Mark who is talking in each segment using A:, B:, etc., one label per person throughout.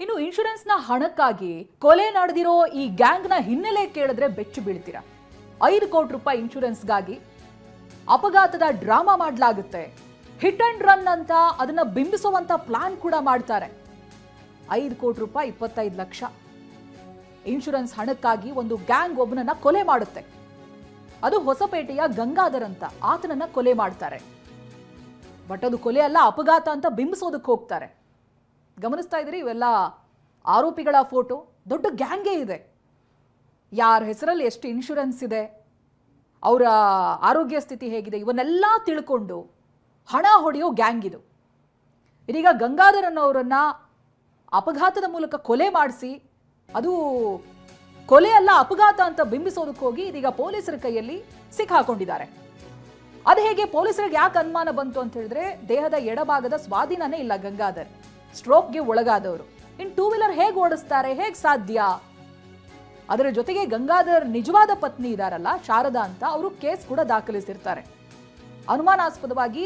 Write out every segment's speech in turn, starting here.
A: ಇನ್ನು ಇನ್ಶೂರೆನ್ಸ್ ನ ಹಣಕ್ಕಾಗಿ ಕೊಲೆ ನಡೆದಿರೋ ಈ ಗ್ಯಾಂಗ್ ನ ಹಿನ್ನೆಲೆ ಕೇಳಿದ್ರೆ ಬೆಚ್ಚು ಬೀಳ್ತೀರಾ. 5 ಕೋಟಿ ರೂಪಾಯಿ ಇನ್ಶೂರೆನ್ಸ್ಗಾಗಿ ಅಪಘಾತದ ಡ್ರಾಮಾ ಮಾಡಲಾಗುತ್ತೆ. ಹಿಟ್ ಅಂಡ್ ರನ್ ಅಂತ ಅದನ್ನ ಬಿಂಬಿಸುವಂತ ಪ್ಲಾನ್ ಕೂಡ ಮಾಡ್ತಾರೆ. 5 ಕೋಟಿ ರೂಪಾಯಿ 25 ಲಕ್ಷ ಇನ್ಶೂರೆನ್ಸ್ ಹಣಕ್ಕಾಗಿ ಒಂದು ಗ್ಯಾಂಗ್ ಒಬ್ಬನನ್ನ ಕೊಲೆ ಮಾಡುತ್ತೆ. ಅದು ಹೊಸಪೇಟೆಯ ಗಂಗಾಧರ್ ಅಂತ ಆತನನ್ನ ಕೊಲೆ ಮಾಡ್ತಾರೆ. ಬಟ್ ಅದು ಕೊಲೆ ಅಲ್ಲ, ಅಪಘಾತ ಅಂತ ಬಿಂಬಿಸೋದಕ್ಕೆ ಹೋಗ್ತಾರೆ. ಗಮನಿಸ್ತಾ ಇದ್ದೀರಿ, ಇವೆಲ್ಲ ಆರೋಪಿಗಳ ಫೋಟೋ. ದೊಡ್ಡ ಗ್ಯಾಂಗೇ ಇದೆ. ಯಾರ ಹೆಸರಲ್ಲಿ ಎಷ್ಟು ಇನ್ಶೂರೆನ್ಸ್ ಇದೆ, ಅವರ ಆರೋಗ್ಯ ಸ್ಥಿತಿ ಹೇಗಿದೆ, ಇವನ್ನೆಲ್ಲ ತಿಳ್ಕೊಂಡು ಹಣ ಹೊಡೆಯೋ ಗ್ಯಾಂಗ್ ಇದು. ಇದೀಗ ಗಂಗಾಧರ್ ಅನ್ನೋರನ್ನ ಅಪಘಾತದ ಮೂಲಕ ಕೊಲೆ ಮಾಡಿಸಿ, ಅದು ಕೊಲೆ ಅಲ್ಲ ಅಪಘಾತ ಅಂತ ಬಿಂಬಿಸೋದಕ್ಕೆ ಹೋಗಿ ಇದೀಗ ಪೊಲೀಸರ ಕೈಯಲ್ಲಿ ಸಿಕ್ಕಾಕೊಂಡಿದ್ದಾರೆ. ಅದು ಹೇಗೆ, ಪೊಲೀಸರಿಗೆ ಯಾಕೆ ಅನುಮಾನ ಬಂತು ಅಂತ ಹೇಳಿದ್ರೆ, ದೇಹದ ಎಡಭಾಗದ ಸ್ವಾಧೀನನೇ ಇಲ್ಲ ಗಂಗಾಧರ್. ಸ್ಟ್ರೋಕ್ಗೆ ಒಳಗಾದವರು. ಇನ್ನು 2 ವೀಲರ್ ಹೇಗೆ ಓಡಿಸ್ತಾರೆ, ಹೇಗೆ ಸಾಧ್ಯ? ಅದರ ಜೊತೆಗೆ ಗಂಗಾಧರ್ ನಿಜವಾದ ಪತ್ನಿ ಇದಾರಲ್ಲ ಶಾರದಾ ಅಂತ, ಅವರು ಕೇಸ್ ಕೂಡ ದಾಖಲಿಸಿರ್ತಾರೆ. ಅನುಮಾನಾಸ್ಪದವಾಗಿ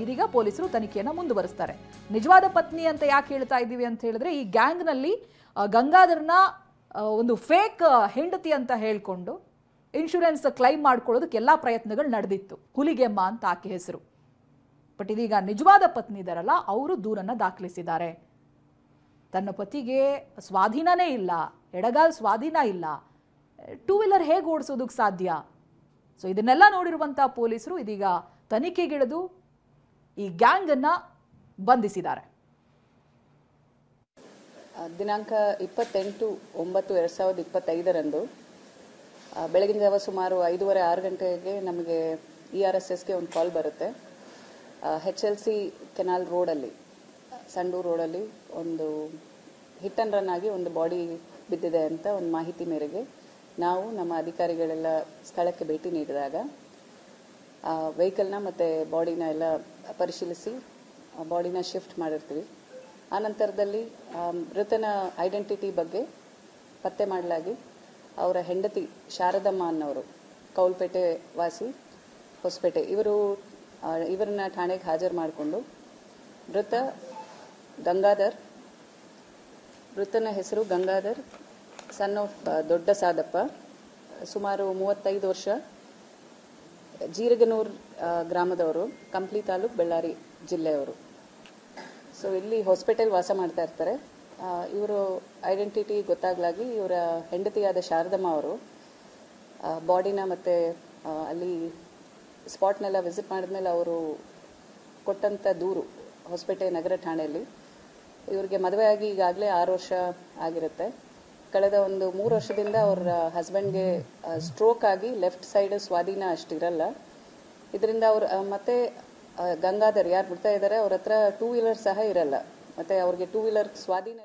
A: ಇದೀಗ ಪೊಲೀಸರು ತನಿಖೆಯನ್ನು ಮುಂದುವರಿಸ್ತಾರೆ. ನಿಜವಾದ ಪತ್ನಿ ಅಂತ ಯಾಕೆ ಹೇಳ್ತಾ ಇದ್ದೀವಿ ಅಂತ ಹೇಳಿದ್ರೆ, ಈ ಗ್ಯಾಂಗ್ನಲ್ಲಿ ಗಂಗಾಧರ್ನ ಒಂದು ಫೇಕ್ ಹೆಂಡತಿ ಅಂತ ಹೇಳ್ಕೊಂಡು ಇನ್ಶೂರೆನ್ಸ್ ಕ್ಲೈಮ್ ಮಾಡ್ಕೊಳ್ಳೋದಕ್ಕೆ ಎಲ್ಲ ಪ್ರಯತ್ನಗಳು ನಡೆದಿತ್ತು. ಹುಲಿಗೆಮ್ಮ ಅಂತ ಆಕೆ ಹೆಸರು. ಬಟ್ ಇದೀಗ ನಿಜವಾದ ಪತ್ನಿ ಇದಾರಲ್ಲ, ಅವರು ದೂರನ್ನ ದಾಖಲಿಸಿದ್ದಾರೆ. ತನ್ನ ಪತಿಗೆ ಸ್ವಾಧೀನನೇ ಇಲ್ಲ, ಎಡಗಾಲ್ ಸ್ವಾಧೀನ ಇಲ್ಲ, 2 ವೀಲರ್ ಹೇಗೆ ಓಡಿಸೋದಕ್ಕೆ ಸಾಧ್ಯ? ಸೊ ಇದನ್ನೆಲ್ಲ ನೋಡಿರುವಂತಹ ಪೊಲೀಸರು ಇದೀಗ ತನಿಖೆಗಿಳಿದು ಈ ಗ್ಯಾಂಗ್ ಅನ್ನ ಬಂಧಿಸಿದ್ದಾರೆ.
B: ದಿನಾಂಕ 28/9/2025 ಬೆಳಗಿನ ಜಾವ ಸುಮಾರು 5:30-6 ಗಂಟೆಗೆ ನಮಗೆ ERSSಗೆ ಒಂದು ಕಾಲ್ ಬರುತ್ತೆ. HLC ಕೆನಾಲ್ ರೋಡಲ್ಲಿ, ಸಂಡೂರು ರೋಡಲ್ಲಿ ಒಂದು ಹಿಟ್ ಅಂಡ್ ರನ್ ಆಗಿ ಒಂದು ಬಾಡಿ ಬಿದ್ದಿದೆ ಅಂತ ಒಂದು ಮಾಹಿತಿ ಮೇರೆಗೆ ನಾವು ನಮ್ಮ ಅಧಿಕಾರಿಗಳೆಲ್ಲ ಸ್ಥಳಕ್ಕೆ ಭೇಟಿ ನೀಡಿದಾಗ ವೆಹಿಕಲ್ನ ಮತ್ತು ಬಾಡಿನ ಎಲ್ಲ ಪರಿಶೀಲಿಸಿ ಬಾಡಿನ ಶಿಫ್ಟ್ ಮಾಡಿರ್ತೀವಿ. ಆನಂತರದಲ್ಲಿ ಮೃತನ ಐಡೆಂಟಿಟಿ ಬಗ್ಗೆ ಪತ್ತೆ ಮಾಡಲಾಗಿ ಅವರ ಹೆಂಡತಿ ಶಾರದಮ್ಮ ಅನ್ನೋರು, ಕೌಲ್ಪೇಟೆ ವಾಸಿ, ಹೊಸಪೇಟೆ, ಇವರನ್ನ ಠಾಣೆಗೆ ಹಾಜರು ಮಾಡಿಕೊಂಡು ಮೃತ ಗಂಗಾಧರ್, ಮೃತನ ಹೆಸರು ಗಂಗಾಧರ್ ಸನ್ ಆಫ್ ದೊಡ್ಡ ಸಾದಪ್ಪ, ಸುಮಾರು 35 ವರ್ಷ, ಜೀರಗನೂರು ಗ್ರಾಮದವರು, ಕಂಪ್ಲಿ ತಾಲೂಕು, ಬಳ್ಳಾರಿ ಜಿಲ್ಲೆಯವರು. ಸೊ ಇಲ್ಲಿ ಹೊಸಪೇಟೆಯಲ್ಲಿ ವಾಸ ಮಾಡ್ತಾ ಇರ್ತಾರೆ. ಇವರು ಐಡೆಂಟಿಟಿ ಗೊತ್ತಾಗ್ಲಾಗಿ ಇವರ ಹೆಂಡತಿಯಾದ ಶಾರದಮ್ಮ ಅವರು ಬಾಡಿನ ಮತ್ತು ಅಲ್ಲಿ ಸ್ಪಾಟ್ನೆಲ್ಲ ವಿಸಿಟ್ ಮಾಡಿದ್ಮೇಲೆ ಅವರು ಕೊಟ್ಟಂಥ ದೂರು ಹೊಸಪೇಟೆ ನಗರ ಠಾಣೆಯಲ್ಲಿ, ಇವ್ರಿಗೆ ಮದುವೆಯಾಗಿ ಈಗಾಗಲೇ 6 ವರ್ಷ ಆಗಿರುತ್ತೆ. ಕಳೆದ ಒಂದು 3 ವರ್ಷದಿಂದ ಅವರ ಹಸ್ಬೆಂಡ್ಗೆ ಸ್ಟ್ರೋಕ್ ಆಗಿ ಲೆಫ್ಟ್ ಸೈಡ್ ಸ್ವಾಧೀನ ಅಷ್ಟಿರಲ್ಲ. ಇದರಿಂದ ಅವ್ರು ಮತ್ತೆ ಗಂಗಾಧರ್ ಯಾರು ಬಿಡ್ತಾ ಇದ್ದಾರೆ ಅವ್ರ ಹತ್ರ 2 ವೀಲರ್ ಸಹ ಇರಲ್ಲ, ಮತ್ತು ಅವ್ರಿಗೆ 2 ವೀಲರ್ ಸ್ವಾಧೀನ